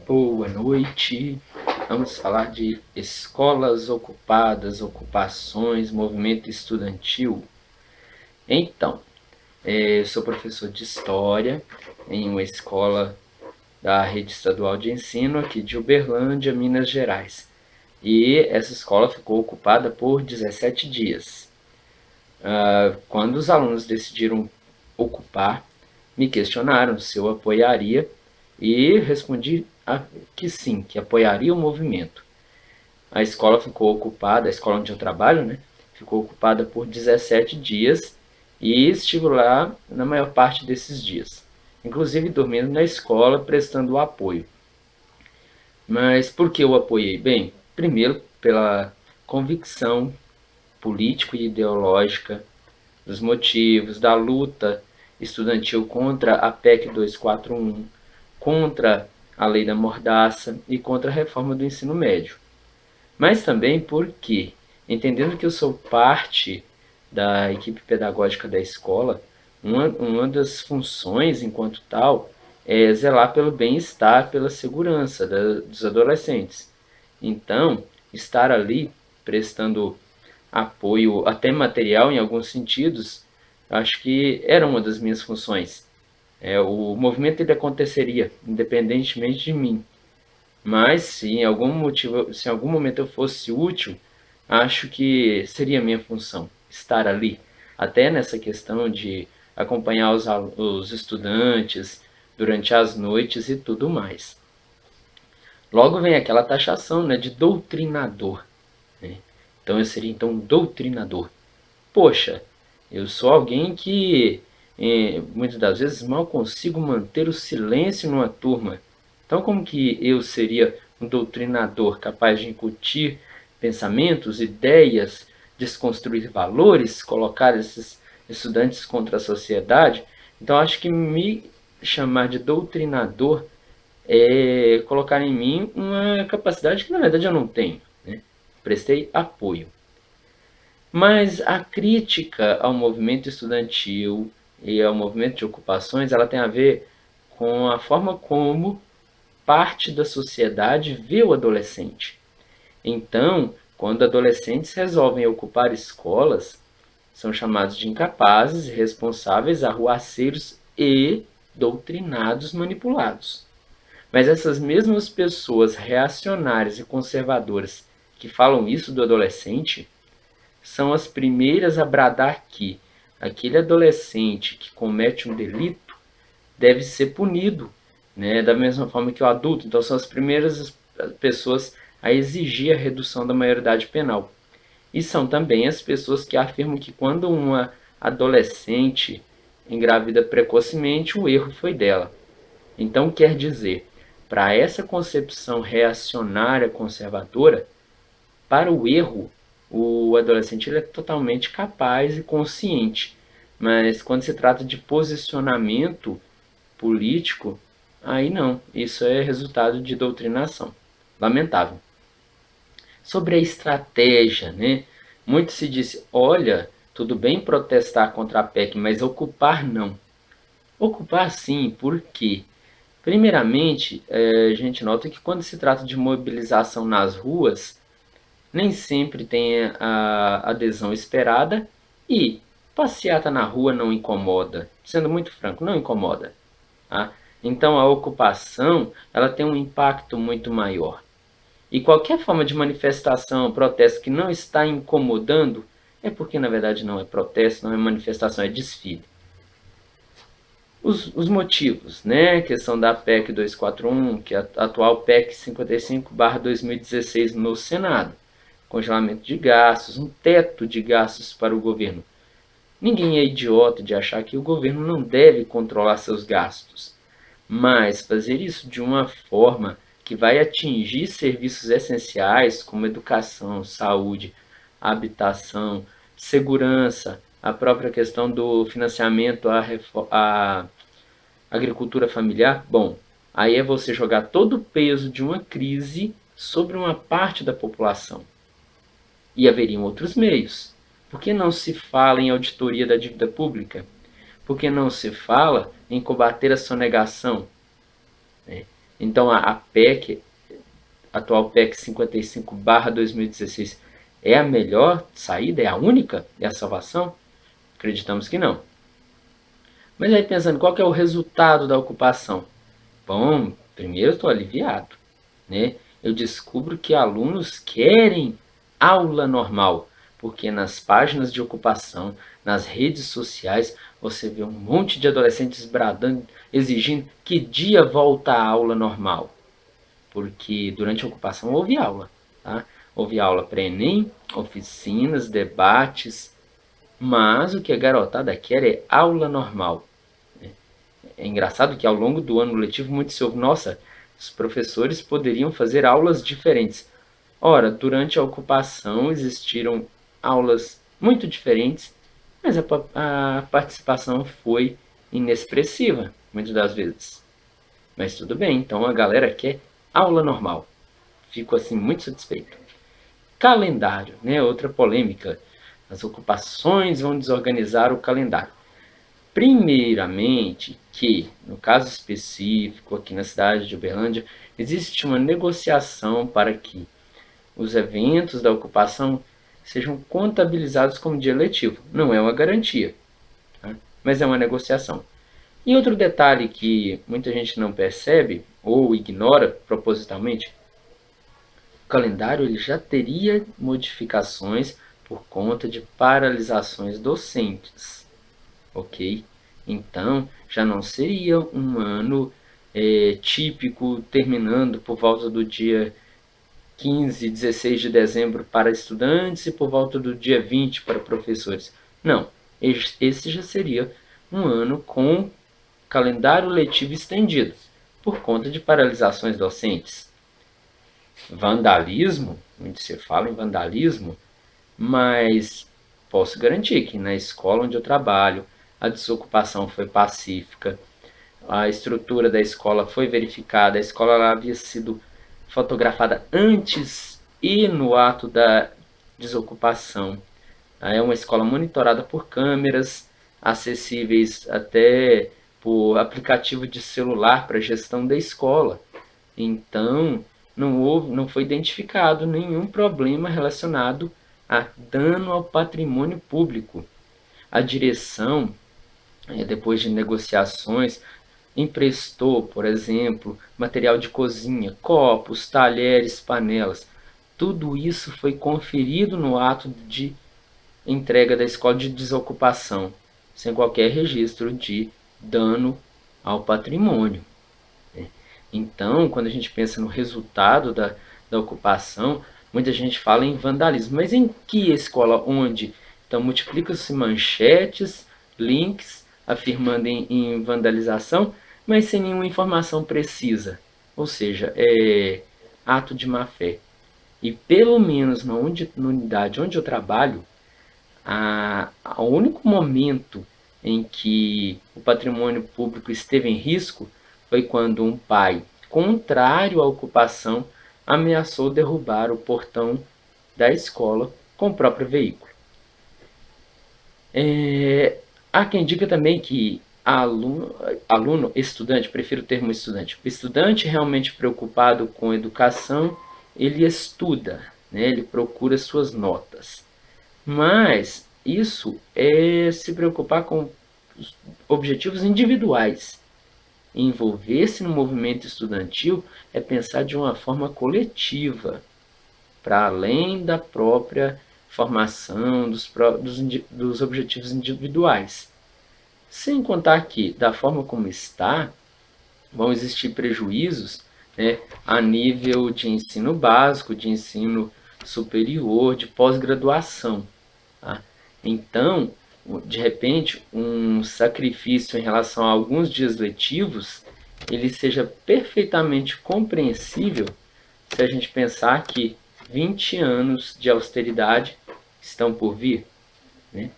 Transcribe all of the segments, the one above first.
Boa noite. Vamos falar de escolas ocupadas, ocupações, movimento estudantil. Então, eu sou professor de História em uma escola da Rede Estadual de Ensino aqui de Uberlândia, Minas Gerais. E essa escola ficou ocupada por 17 dias. Quando os alunos decidiram ocupar, me questionaram se eu apoiaria e respondi que sim, que apoiaria o movimento. A escola ficou ocupada, a escola onde eu trabalho, né, ficou ocupada por 17 dias e estive lá na maior parte desses dias, inclusive dormindo na escola, prestando o apoio. Mas por que eu apoiei? Bem, primeiro pela convicção político e ideológica dos motivos da luta estudantil contra a PEC 241, contra a lei da mordaça e contra a reforma do ensino médio. Mas também porque, entendendo que eu sou parte da equipe pedagógica da escola, uma das funções, enquanto tal, é zelar pelo bem-estar, pela segurança dos adolescentes. Então, estar ali prestando apoio até material em alguns sentidos, acho que era uma das minhas funções. O movimento ele aconteceria independentemente de mim, mas se em algum momento eu fosse útil, acho que seria minha função estar ali, até nessa questão de acompanhar os estudantes durante as noites e tudo mais. Logo vem aquela taxação, né, de doutrinador, né? Então eu seria então um doutrinador. Poxa, eu sou alguém que muitas das vezes mal consigo manter o silêncio numa turma. Então, como que eu seria um doutrinador capaz de incutir pensamentos, ideias, desconstruir valores, colocar esses estudantes contra a sociedade? Então, acho que me chamar de doutrinador é colocar em mim uma capacidade que, na verdade, eu não tenho, né? Prestei apoio. Mas a crítica ao movimento estudantil e ao movimento de ocupações, ela tem a ver com a forma como parte da sociedade vê o adolescente. Então, quando adolescentes resolvem ocupar escolas, são chamados de incapazes, irresponsáveis, arruaceiros e doutrinados, manipulados. Mas essas mesmas pessoas reacionárias e conservadoras que falam isso do adolescente são as primeiras a bradar que aquele adolescente que comete um delito deve ser punido, né, da mesma forma que o adulto. Então são as primeiras pessoas a exigir a redução da maioridade penal. E são também as pessoas que afirmam que quando uma adolescente engravida precocemente, o erro foi dela. Então quer dizer, para essa concepção reacionária conservadora, para o erro, o adolescente ele é totalmente capaz e consciente, mas quando se trata de posicionamento político, aí não, isso é resultado de doutrinação. Lamentável. Sobre a estratégia, né? Muito se disse, olha, tudo bem protestar contra a PEC, mas ocupar não. Ocupar sim, por quê? Primeiramente, a gente nota que quando se trata de mobilização nas ruas, nem sempre tem a adesão esperada e passeata na rua não incomoda. Sendo muito franco, não incomoda. Tá? Então a ocupação ela tem um impacto muito maior. E qualquer forma de manifestação, protesto que não está incomodando, é porque na verdade não é protesto, não é manifestação, é desfile. Os motivos, né? A questão da PEC 241, que é a atual PEC 55/2016 no Senado. Congelamento de gastos, um teto de gastos para o governo. Ninguém é idiota de achar que o governo não deve controlar seus gastos, mas fazer isso de uma forma que vai atingir serviços essenciais como educação, saúde, habitação, segurança, a própria questão do financiamento à agricultura familiar, bom, aí é você jogar todo o peso de uma crise sobre uma parte da população. E haveriam outros meios. Por que não se fala em auditoria da dívida pública? Por que não se fala em combater a sonegação? Então a PEC, a atual PEC 55/2016, é a melhor saída? É a única? É a salvação? Acreditamos que não. Mas aí pensando, qual que é o resultado da ocupação? Bom, primeiro eu estou aliviado, né? Eu descubro que alunos querem aula normal, porque nas páginas de ocupação, nas redes sociais, você vê um monte de adolescentes bradando, exigindo que dia volta a aula normal. Porque durante a ocupação houve aula, tá? Houve aula para Enem, oficinas, debates, mas o que a garotada quer é aula normal. É engraçado que ao longo do ano letivo muito se ouve, nossa, os professores poderiam fazer aulas diferentes. Ora, durante a ocupação existiram aulas muito diferentes, mas a participação foi inexpressiva, muitas das vezes. Mas tudo bem, então a galera quer aula normal. Fico assim muito satisfeito. Calendário, né? Outra polêmica. As ocupações vão desorganizar o calendário. Primeiramente que, no caso específico, aqui na cidade de Uberlândia, existe uma negociação para que os eventos da ocupação sejam contabilizados como dia letivo. Não é uma garantia, tá? Mas é uma negociação. E outro detalhe que muita gente não percebe ou ignora propositalmente, o calendário ele já teria modificações por conta de paralisações docentes, ok? Então, já não seria um ano típico terminando por volta do dia 15, 16 de dezembro para estudantes e por volta do dia 20 para professores. Não, esse já seria um ano com calendário letivo estendido, por conta de paralisações docentes. Vandalismo, muito se fala em vandalismo, mas posso garantir que na escola onde eu trabalho, a desocupação foi pacífica, a estrutura da escola foi verificada, a escola havia sido fotografada antes e no ato da desocupação. É uma escola monitorada por câmeras, acessíveis até por aplicativo de celular para gestão da escola. Então, não foi identificado nenhum problema relacionado a dano ao patrimônio público. A direção, depois de negociações, emprestou, por exemplo, material de cozinha, copos, talheres, panelas. Tudo isso foi conferido no ato de entrega da escola de desocupação, sem qualquer registro de dano ao patrimônio. Então, quando a gente pensa no resultado da ocupação, muita gente fala em vandalismo. Mas em que escola? Onde? Então, multiplica-se manchetes, links afirmando em vandalização, mas sem nenhuma informação precisa. Ou seja, é ato de má-fé. E pelo menos na unidade onde eu trabalho, o único momento em que o patrimônio público esteve em risco foi quando um pai, contrário à ocupação, ameaçou derrubar o portão da escola com o próprio veículo. Há quem diga também que estudante, prefiro o termo estudante. O estudante realmente preocupado com educação, ele estuda, né? Ele procura suas notas. Mas isso é se preocupar com os objetivos individuais. Envolver-se no movimento estudantil é pensar de uma forma coletiva, para além da própria formação dos objetivos individuais. Sem contar que, da forma como está, vão existir prejuízos, né, a nível de ensino básico, de ensino superior, de pós-graduação. Tá? Então, de repente, um sacrifício em relação a alguns dias letivos, ele seja perfeitamente compreensível se a gente pensar que 20 anos de austeridade estão por vir, né?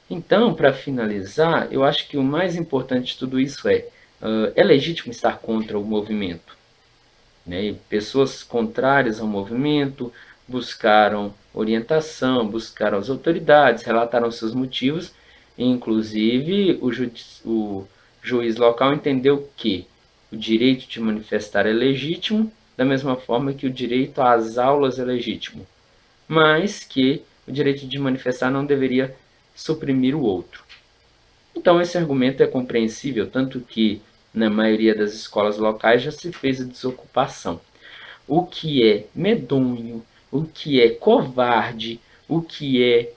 Então, para finalizar, eu acho que o mais importante de tudo isso é legítimo estar contra o movimento, né? E pessoas contrárias ao movimento buscaram orientação, buscaram as autoridades, relataram seus motivos, e inclusive o juiz local entendeu que o direito de manifestar é legítimo, da mesma forma que o direito às aulas é legítimo, mas que o direito de manifestar não deveria suprimir o outro. Então, esse argumento é compreensível, tanto que na maioria das escolas locais já se fez a desocupação. O que é medonho, o que é covarde, o que é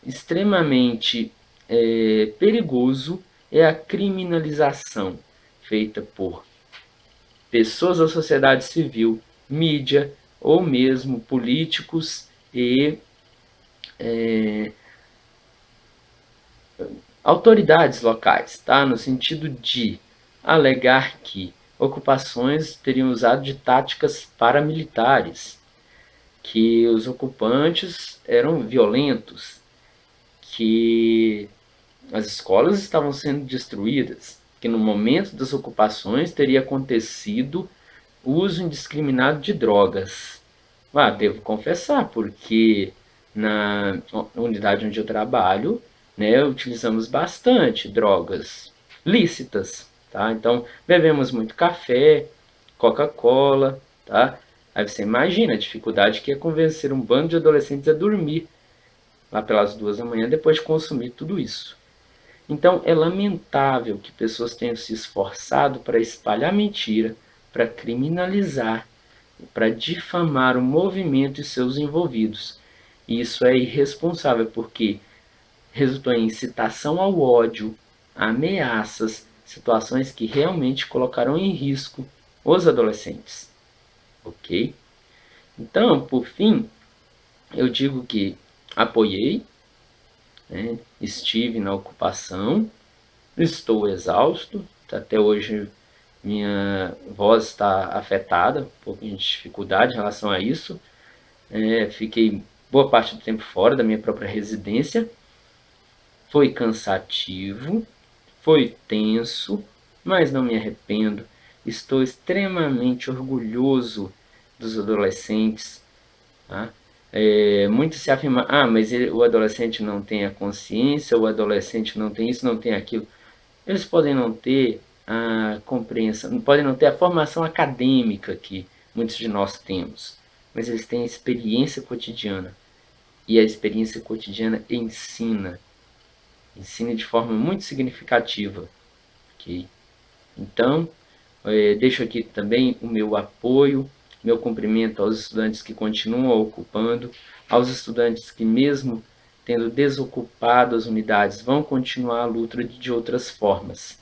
extremamente perigoso é a criminalização feita por pessoas da sociedade civil, mídia ou mesmo políticos e autoridades locais, tá? No sentido de alegar que ocupações teriam usado de táticas paramilitares, que os ocupantes eram violentos, que as escolas estavam sendo destruídas, que no momento das ocupações teria acontecido o uso indiscriminado de drogas. Devo confessar, porque na unidade onde eu trabalho, né, utilizamos bastante drogas lícitas, tá? Então, bebemos muito café, Coca-Cola, tá? Aí você imagina a dificuldade que é convencer um bando de adolescentes a dormir lá pelas 2 da manhã depois de consumir tudo isso. Então, é lamentável que pessoas tenham se esforçado para espalhar mentira, para criminalizar, para difamar o movimento e seus envolvidos. E isso é irresponsável, porque resultou em incitação ao ódio, ameaças, situações que realmente colocaram em risco os adolescentes. Ok? Então, por fim, eu digo que apoiei, né, estive na ocupação, estou exausto, até hoje minha voz está afetada, um pouco de dificuldade em relação a isso. Fiquei boa parte do tempo fora da minha própria residência. Foi cansativo, foi tenso, mas não me arrependo. Estou extremamente orgulhoso dos adolescentes. Tá? Muito se afirma, mas o adolescente não tem a consciência, o adolescente não tem isso, não tem aquilo. Eles podem não ter a compreensão, podem não ter a formação acadêmica que muitos de nós temos, mas eles têm a experiência cotidiana. E a experiência cotidiana ensina de forma muito significativa. Okay? Então, deixo aqui também o meu apoio, meu cumprimento aos estudantes que continuam ocupando, aos estudantes que mesmo tendo desocupado as unidades vão continuar a luta de outras formas.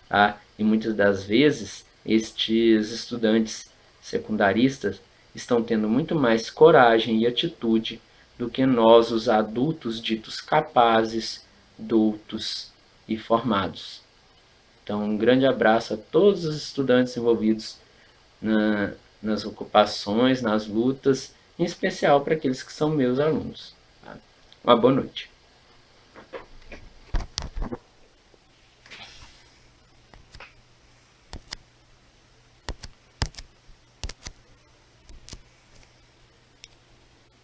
Tá? E muitas das vezes estes estudantes secundaristas estão tendo muito mais coragem e atitude do que nós, os adultos ditos capazes, doutos e formados. Então, um grande abraço a todos os estudantes envolvidos nas ocupações, nas lutas, em especial para aqueles que são meus alunos. Tá? Uma boa noite.